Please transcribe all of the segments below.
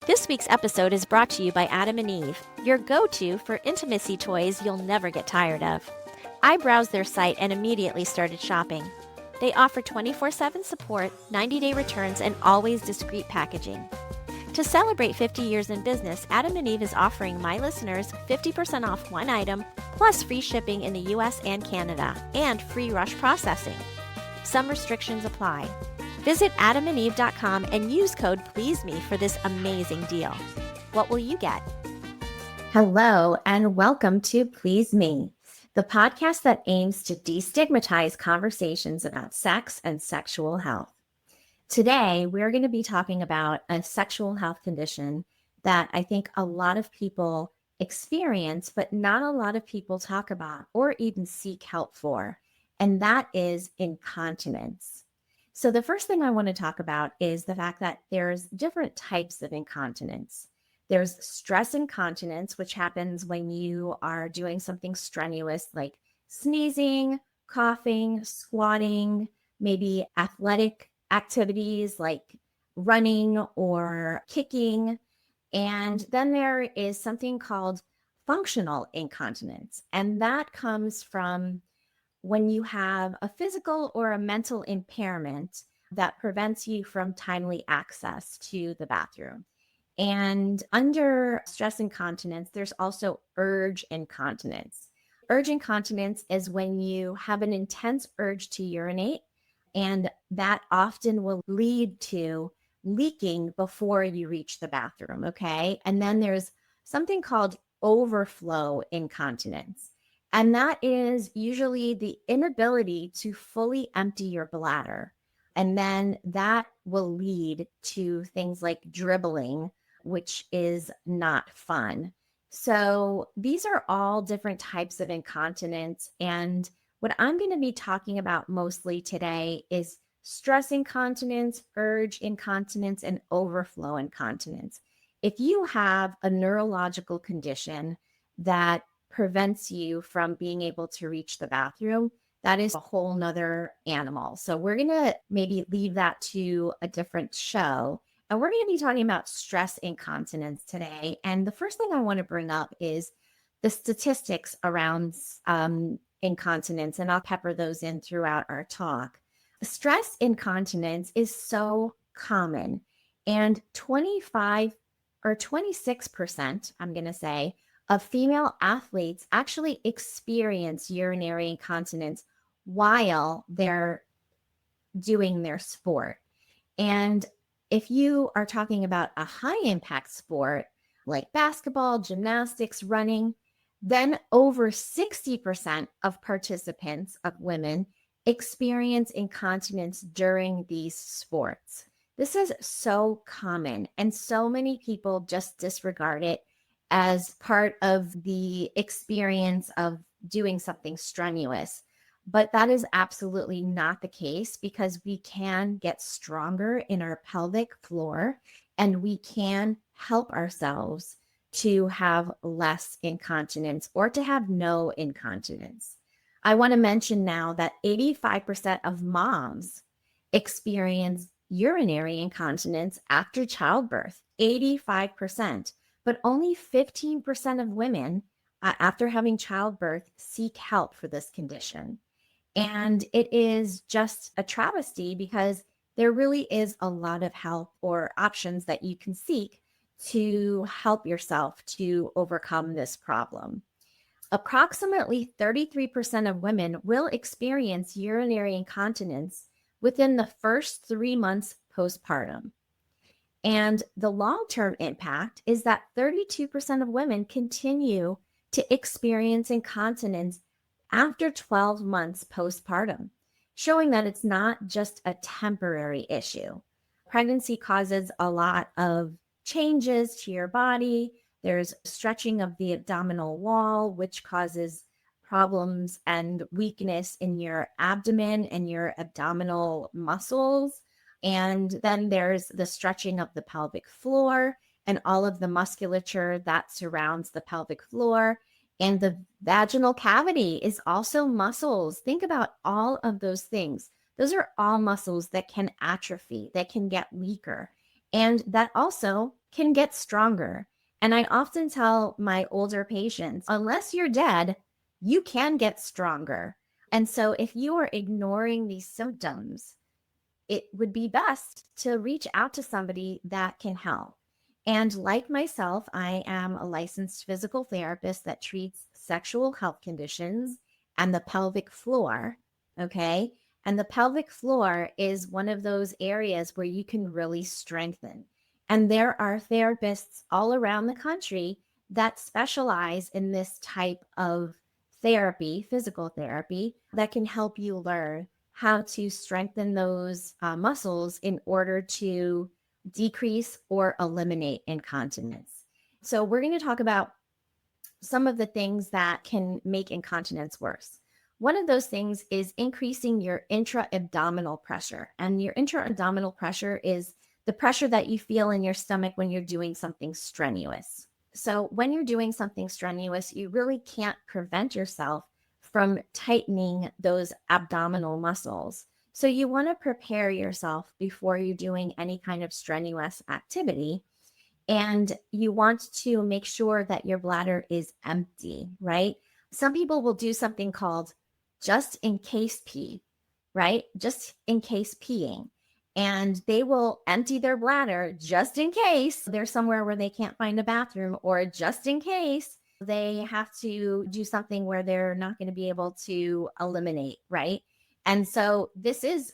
This week's episode is brought to you by Adam and Eve, your go-to for intimacy toys you'll never get tired of. I browsed their site and immediately started shopping. They offer 24/7 support, 90-day returns, and always discreet packaging. To celebrate 50 years in business, Adam and Eve is offering my listeners 50% off one item, plus free shipping in the US and Canada, and free rush processing. Some restrictions apply. Visit adamandeve.com and use code PLEASEME for this amazing deal. What will you get? Hello, and welcome to Please Me, the podcast that aims to destigmatize conversations about sex and sexual health. Today, we're going to be talking about a sexual health condition that I think a lot of people experience, but not a lot of people talk about or even seek help for, and that is incontinence. So the first thing I want to talk about is the fact that there's different types of incontinence. There's stress incontinence, which happens when you are doing something strenuous like sneezing, coughing, squatting, maybe athletic activities like running or kicking. And then there is something called functional incontinence, and that comes from when you have a physical or a mental impairment that prevents you from timely access to the bathroom. And under stress incontinence, there's also urge incontinence. Urge incontinence is when you have an intense urge to urinate, and that often will lead to leaking before you reach the bathroom, okay? And then there's something called overflow incontinence. And that is usually the inability to fully empty your bladder. And then that will lead to things like dribbling, which is not fun. So these are all different types of incontinence. And what I'm going to be talking about mostly today is stress incontinence, urge incontinence, and overflow incontinence. If you have a neurological condition that prevents you from being able to reach the bathroom, that is a whole nother animal. So we're going to maybe leave that to a different show. And we're going to be talking about stress incontinence today. And the first thing I want to bring up is the statistics around incontinence, and I'll pepper those in throughout our talk. Stress incontinence is so common, and 25 or 26%, I'm going to say, of female athletes actually experience urinary incontinence while they're doing their sport. And if you are talking about a high impact sport like basketball, gymnastics, running, then over 60% of participants of women experience incontinence during these sports. This is so common, and so many people just disregard it as part of the experience of doing something strenuous. But that is absolutely not the case, because we can get stronger in our pelvic floor and we can help ourselves to have less incontinence or to have no incontinence. I want to mention now that 85% of moms experience urinary incontinence after childbirth, 85%. But only 15% of women after having childbirth seek help for this condition. And it is just a travesty, because there really is a lot of help or options that you can seek to help yourself to overcome this problem. Approximately 33% of women will experience urinary incontinence within the first 3 months postpartum. And the long-term impact is that 32% of women continue to experience incontinence after 12 months postpartum, showing that it's not just a temporary issue. Pregnancy causes a lot of changes to your body. There's stretching of the abdominal wall, which causes problems and weakness in your abdomen and your abdominal muscles. And then there's the stretching of the pelvic floor and all of the musculature that surrounds the pelvic floor. And the vaginal cavity is also muscles. Think about all of those things. Those are all muscles that can atrophy, that can get weaker, and that also can get stronger. And I often tell my older patients, unless you're dead, you can get stronger. And so if you are ignoring these symptoms, it would be best to reach out to somebody that can help. And like myself, I am a licensed physical therapist that treats sexual health conditions and the pelvic floor. Okay. And the pelvic floor is one of those areas where you can really strengthen. And there are therapists all around the country that specialize in this type of therapy, physical therapy, that can help you learn how to strengthen those muscles in order to decrease or eliminate incontinence. So, we're going to talk about some of the things that can make incontinence worse. One of those things is increasing your intra-abdominal pressure. And your intra-abdominal pressure is the pressure that you feel in your stomach when you're doing something strenuous. So when you're doing something strenuous, you really can't prevent yourself from tightening those abdominal muscles. So you want to prepare yourself before you're doing any kind of strenuous activity. And you want to make sure that your bladder is empty, right? Some people will do something called just in case pee, right? Just in case peeing. And they will empty their bladder just in case they're somewhere where they can't find a bathroom, or just in case they have to do something where they're not going to be able to eliminate, right? And so this is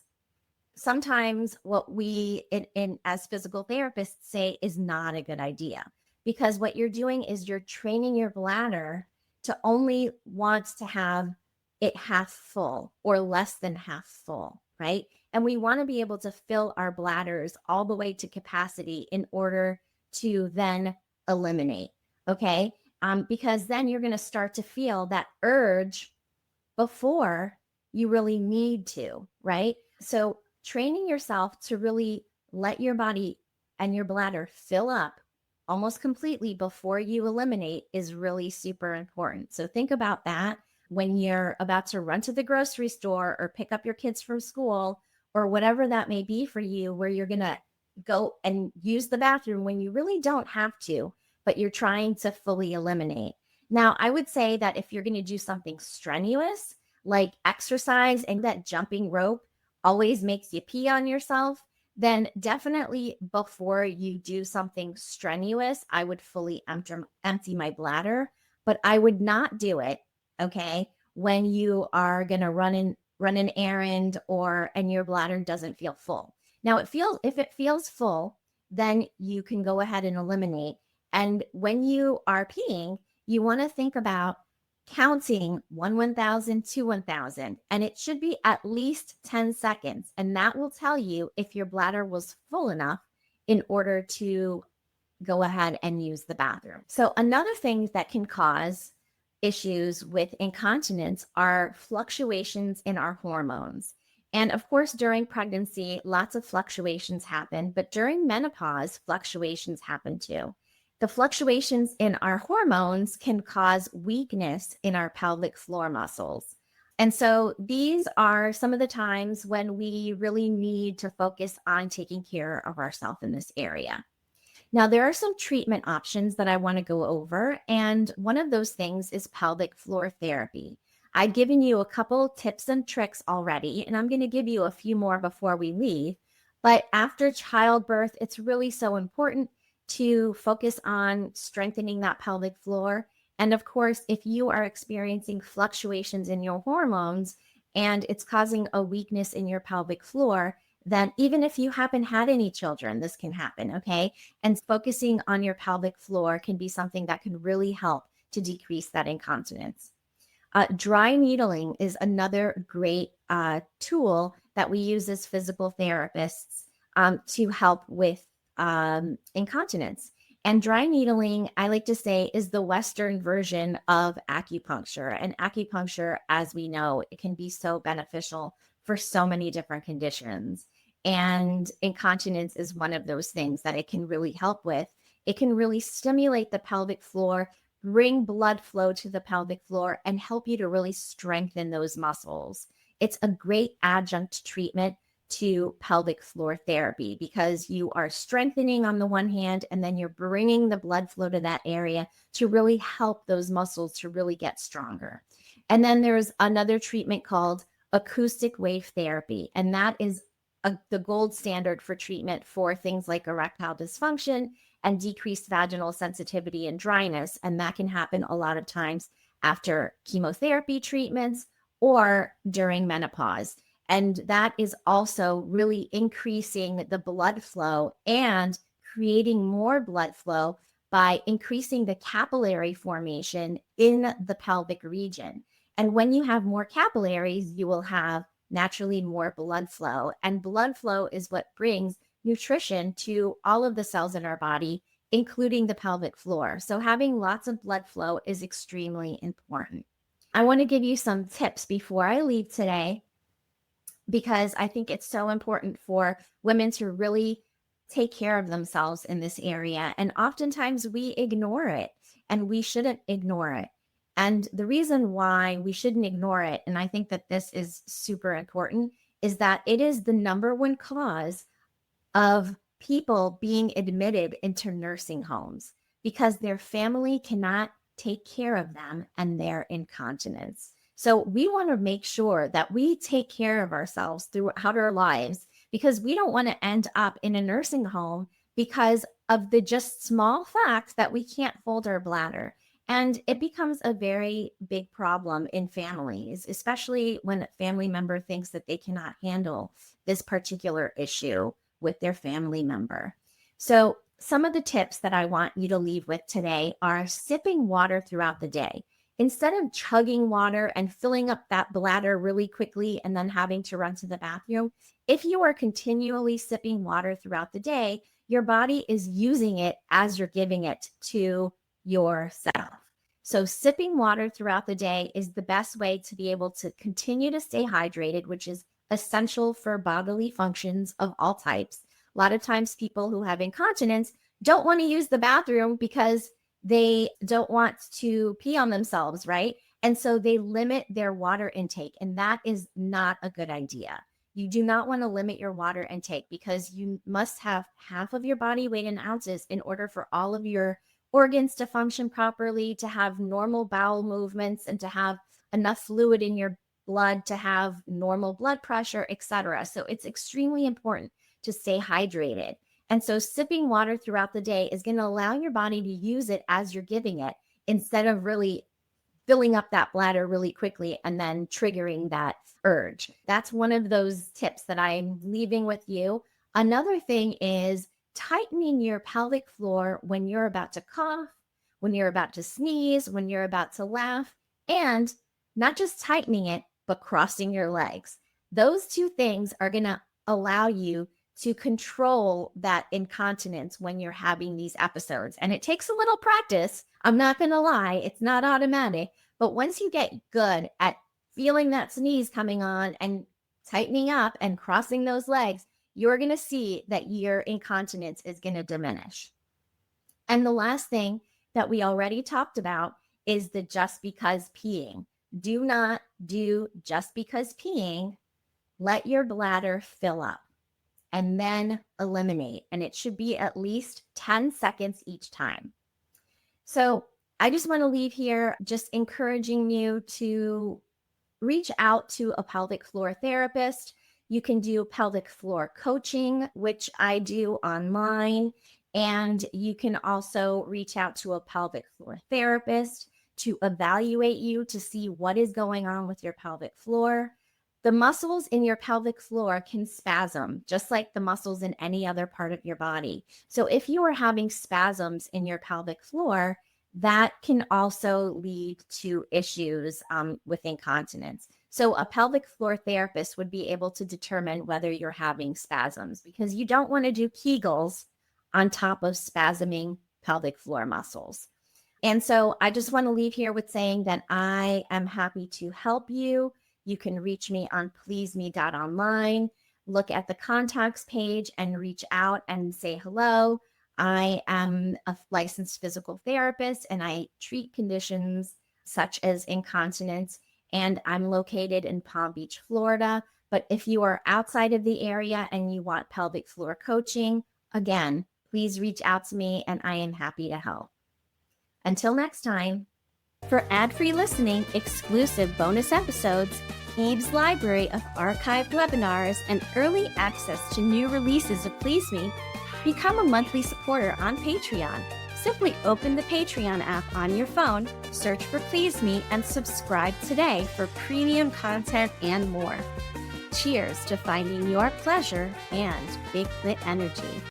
sometimes what we in as physical therapists say is not a good idea, because what you're doing is you're training your bladder to only want to have it half full or less than half full, right? And we want to be able to fill our bladders all the way to capacity in order to then eliminate, okay? Because then you're going to start to feel that urge before you really need to, right? So training yourself to really let your body and your bladder fill up almost completely before you eliminate is really super important. So think about that when you're about to run to the grocery store or pick up your kids from school or whatever that may be for you, where you're going to go and use the bathroom when you really don't have to, but you're trying to fully eliminate. Now, I would say that if you're going to do something strenuous, like exercise, and that jumping rope always makes you pee on yourself, then definitely before you do something strenuous, I would fully empty my bladder, but I would not do it, okay, when you are going to run an errand and your bladder doesn't feel full. Now, if it feels full, then you can go ahead and eliminate. And when you are peeing, you want to think about counting 1,000 to 1,000, and it should be at least 10 seconds. And that will tell you if your bladder was full enough in order to go ahead and use the bathroom. So another thing that can cause issues with incontinence are fluctuations in our hormones. And of course, during pregnancy, lots of fluctuations happen, but during menopause, fluctuations happen too. The fluctuations in our hormones can cause weakness in our pelvic floor muscles. And so these are some of the times when we really need to focus on taking care of ourselves in this area. Now, there are some treatment options that I want to go over, and one of those things is pelvic floor therapy. I've given you a couple tips and tricks already, and I'm going to give you a few more before we leave. But after childbirth, it's really so important to focus on strengthening that pelvic floor. And of course, if you are experiencing fluctuations in your hormones and it's causing a weakness in your pelvic floor, then even if you haven't had any children, this can happen, okay? And focusing on your pelvic floor can be something that can really help to decrease that incontinence. Dry needling is another great tool that we use as physical therapists to help with incontinence. And dry needling, I like to say, is the Western version of acupuncture. And acupuncture, as we know, it can be so beneficial for so many different conditions. And incontinence is one of those things that it can really help with. It can really stimulate the pelvic floor, bring blood flow to the pelvic floor, and help you to really strengthen those muscles. It's a great adjunct treatment to pelvic floor therapy because you are strengthening on the one hand, and then you're bringing the blood flow to that area to really help those muscles to really get stronger. And then there's another treatment called acoustic wave therapy, and that is the gold standard for treatment for things like erectile dysfunction and decreased vaginal sensitivity and dryness. And that can happen a lot of times after chemotherapy treatments or during menopause. And that is also really increasing the blood flow and creating more blood flow by increasing the capillary formation in the pelvic region. And when you have more capillaries, you will have naturally more blood flow. And blood flow is what brings nutrition to all of the cells in our body, including the pelvic floor. So having lots of blood flow is extremely important. I want to give you some tips before I leave today, because I think it's so important for women to really take care of themselves in this area. And oftentimes we ignore it, and we shouldn't ignore it. And the reason why we shouldn't ignore it, and I think that this is super important, is that it is the number one cause of people being admitted into nursing homes because their family cannot take care of them and their incontinence. So we want to make sure that we take care of ourselves throughout our lives, because we don't want to end up in a nursing home because of the just small fact that we can't hold our bladder. And it becomes a very big problem in families, especially when a family member thinks that they cannot handle this particular issue with their family member. So some of the tips that I want you to leave with today are sipping water throughout the day. Instead of chugging water and filling up that bladder really quickly and then having to run to the bathroom, if you are continually sipping water throughout the day, your body is using it as you're giving it to yourself. So sipping water throughout the day is the best way to be able to continue to stay hydrated, which is essential for bodily functions of all types. A lot of times people who have incontinence don't want to use the bathroom because they don't want to pee on themselves, right? And so they limit their water intake, and that is not a good idea. You do not want to limit your water intake because you must have half of your body weight in ounces in order for all of your organs to function properly, to have normal bowel movements, and to have enough fluid in your blood to have normal blood pressure, etc. So it's extremely important to stay hydrated. And so sipping water throughout the day is going to allow your body to use it as you're giving it, instead of really filling up that bladder really quickly and then triggering that urge. That's one of those tips that I'm leaving with you. Another thing is tightening your pelvic floor when you're about to cough, when you're about to sneeze, when you're about to laugh, and not just tightening it, but crossing your legs. Those two things are going to allow you to control that incontinence when you're having these episodes. And it takes a little practice. I'm not going to lie, it's not automatic. But once you get good at feeling that sneeze coming on and tightening up and crossing those legs, you're going to see that your incontinence is going to diminish. And the last thing that we already talked about is the just because peeing. Do not do just because peeing. Let your bladder fill up and then eliminate. And it should be at least 10 seconds each time. So I just want to leave here just encouraging you to reach out to a pelvic floor therapist. You can do pelvic floor coaching, which I do online. And you can also reach out to a pelvic floor therapist to evaluate you to see what is going on with your pelvic floor. The muscles in your pelvic floor can spasm, just like the muscles in any other part of your body. So if you are having spasms in your pelvic floor, that can also lead to issues with incontinence. So a pelvic floor therapist would be able to determine whether you're having spasms, because you don't want to do Kegels on top of spasming pelvic floor muscles. And so I just want to leave here with saying that I am happy to help you. You can reach me on pleaseme.online, look at the contacts page and reach out and say hello. I am a licensed physical therapist and I treat conditions such as incontinence, and I'm located in Palm Beach, Florida, But if you are outside of the area and you want pelvic floor coaching, again, please reach out to me and I am happy to help. Until next time. For ad-free listening, exclusive bonus episodes, Eve's library of archived webinars, and early access to new releases of Please Me, become a monthly supporter on Patreon. Simply open the Patreon app on your phone, search for Please Me, and subscribe today for premium content and more. Cheers to finding your pleasure and big clit energy.